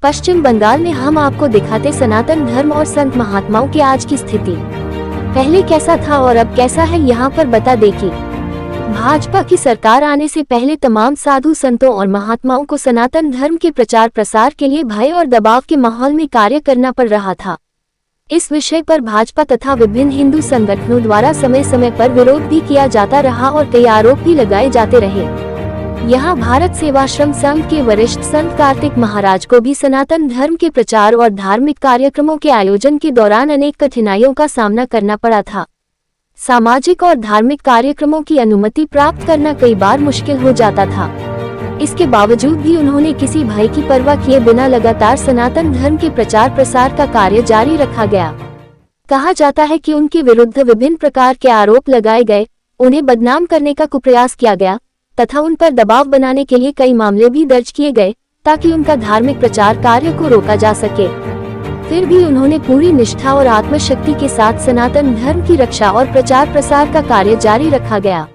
पश्चिम बंगाल में हम आपको दिखाते सनातन धर्म और संत महात्माओं की आज की स्थिति। पहले कैसा था और अब कैसा है, यहाँ पर बता दे कि भाजपा की सरकार आने से पहले तमाम साधु संतों और महात्माओं को सनातन धर्म के प्रचार प्रसार के लिए भय और दबाव के माहौल में कार्य करना पड़ रहा था। इस विषय पर भाजपा तथा विभिन्न हिंदू संगठनों द्वारा समय समय पर विरोध भी किया जाता रहा और कई आरोप भी लगाए जाते रहे। यहाँ भारत सेवाश्रम संघ के वरिष्ठ संत कार्तिक महाराज को भी सनातन धर्म के प्रचार और धार्मिक कार्यक्रमों के आयोजन के दौरान अनेक कठिनाइयों का सामना करना पड़ा था। सामाजिक और धार्मिक कार्यक्रमों की अनुमति प्राप्त करना कई बार मुश्किल हो जाता था। इसके बावजूद भी उन्होंने किसी भय की परवाह किए बिना लगातार सनातन धर्म के प्रचार प्रसार का कार्य जारी रखा गया। कहा जाता है कि उनके विरुद्ध विभिन्न प्रकार के आरोप लगाए गए, उन्हें बदनाम करने का कुप्रयास किया गया तथा उन पर दबाव बनाने के लिए कई मामले भी दर्ज किए गए ताकि उनका धार्मिक प्रचार कार्य को रोका जा सके। फिर भी उन्होंने पूरी निष्ठा और आत्मशक्ति के साथ सनातन धर्म की रक्षा और प्रचार प्रसार का कार्य जारी रखा गया।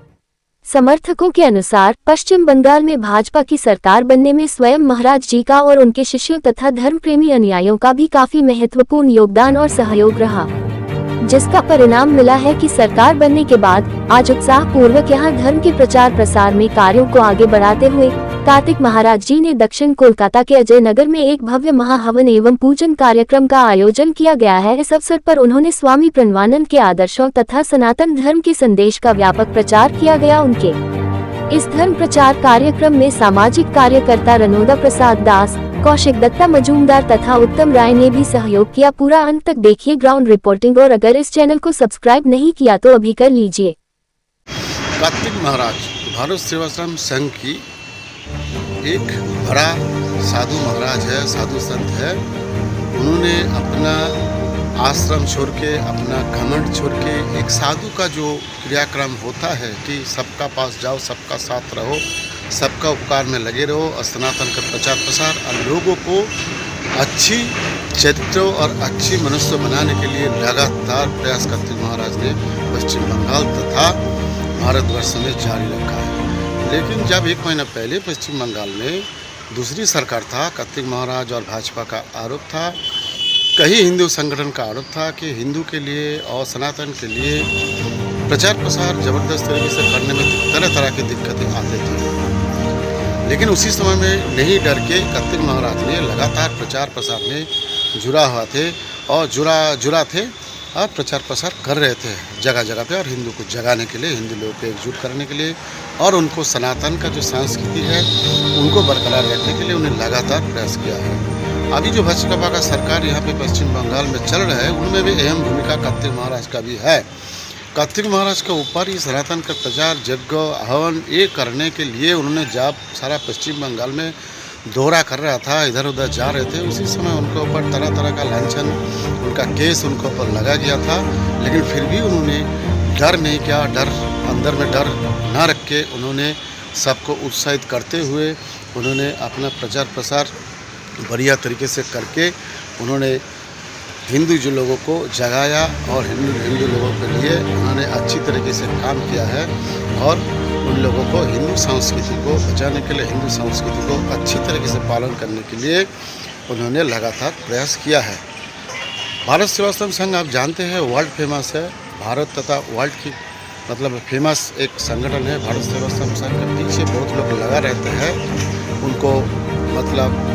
समर्थकों के अनुसार पश्चिम बंगाल में भाजपा की सरकार बनने में स्वयं महाराज जी का और उनके शिष्यों तथा धर्म प्रेमी अनुयायियों का भी काफी महत्वपूर्ण योगदान और सहयोग रहा, जिसका परिणाम मिला है कि सरकार बनने के बाद आज उत्साह पूर्वक यहाँ धर्म के प्रचार प्रसार में कार्यों को आगे बढ़ाते हुए कार्तिक महाराज जी ने दक्षिण कोलकाता के अजय नगर में एक भव्य महाहवन एवं पूजन कार्यक्रम का आयोजन किया गया है। इस अवसर पर उन्होंने स्वामी प्रणवानंद के आदर्शों तथा सनातन धर्म के संदेश का व्यापक प्रचार किया गया। उनके इस धर्म प्रचार कार्यक्रम में सामाजिक कार्यकर्ता रनोदा प्रसाद दास, कौशिक दत्ता मजूमदार तथा उत्तम राय ने भी सहयोग किया। पूरा अंत तक देखिए ग्राउंड रिपोर्टिंग, और अगर इस चैनल को सब्सक्राइब नहीं किया तो अभी कर लीजिए। कार्तिक महाराज भारत सेवाश्रम संघ की एक बड़ा साधु महाराज है, साधु संत है। उन्होंने अपना आश्रम छोड़ के, अपना घमंड छोड़ के, एक साधु का जो क्रियाक्रम होता है कि सबका पास जाओ, सबका साथ रहो, सबका उपकार में लगे रहो और सनातन का प्रचार प्रसार और लोगों को अच्छी चरित्र और अच्छी मनुष्य बनाने के लिए लगातार प्रयास कार्तिक महाराज ने पश्चिम बंगाल तथा भारतवर्ष में जारी रखा है। लेकिन जब एक महीना पहले पश्चिम बंगाल में दूसरी सरकार था, कार्तिक महाराज और भाजपा का आरोप था, कई हिंदू संगठन का आरोप था कि हिंदू के लिए और सनातन के लिए प्रचार प्रसार ज़बरदस्त तरीके से करने में तरह तरह की दिक्कतें आती थी। लेकिन उसी समय में नहीं डर के कार्तिक महाराज ने लगातार प्रचार प्रसार में जुड़ा हुआ थे और जुड़ा थे और प्रचार प्रसार कर रहे थे जगह जगह पे, और हिंदू को जगाने के लिए, हिंदू लोगों को एकजुट करने के लिए और उनको सनातन का जो संस्कृति है उनको बरकरार रखने के लिए उन्हें लगातार प्रयास किया है। अभी जो भाजपा का सरकार यहाँ पे पश्चिम बंगाल में चल रहा है, उनमें भी अहम भूमिका कार्तिक महाराज का भी है। कार्तिक महाराज के ऊपर ही सनातन का प्रचार, यज्ञ, हवन ये करने के लिए उन्होंने जब सारा पश्चिम बंगाल में दौरा कर रहा था, इधर उधर जा रहे थे, उसी समय उनके ऊपर तरह तरह का लांछन, उनका केस उनके ऊपर लगा गया था। लेकिन फिर भी उन्होंने डर नहीं किया, डर अंदर में डर ना रख के उन्होंने सबको उत्साहित करते हुए उन्होंने अपना प्रचार प्रसार बढ़िया तरीके से करके उन्होंने हिंदू जो लोगों को जगाया और हिंदू लोगों के लिए उन्होंने अच्छी तरीके से काम किया है और उन लोगों को हिंदू संस्कृति को बचाने के लिए, हिंदू संस्कृति को अच्छी तरीके से पालन करने के लिए उन्होंने लगातार प्रयास किया है। भारत सेवाश्रम संघ आप जानते हैं वर्ल्ड फेमस है, भारत तथा वर्ल्ड की मतलब फेमस एक संगठन है। भारत सेवाश्रम संघ के पीछे बहुत लोग लगा रहते हैं उनको मतलब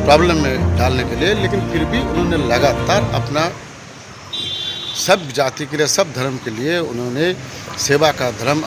प्रॉब्लम में डालने के लिए, लेकिन फिर भी उन्होंने लगातार अपना सब जाति के लिए, सब धर्म के लिए उन्होंने सेवा का धर्म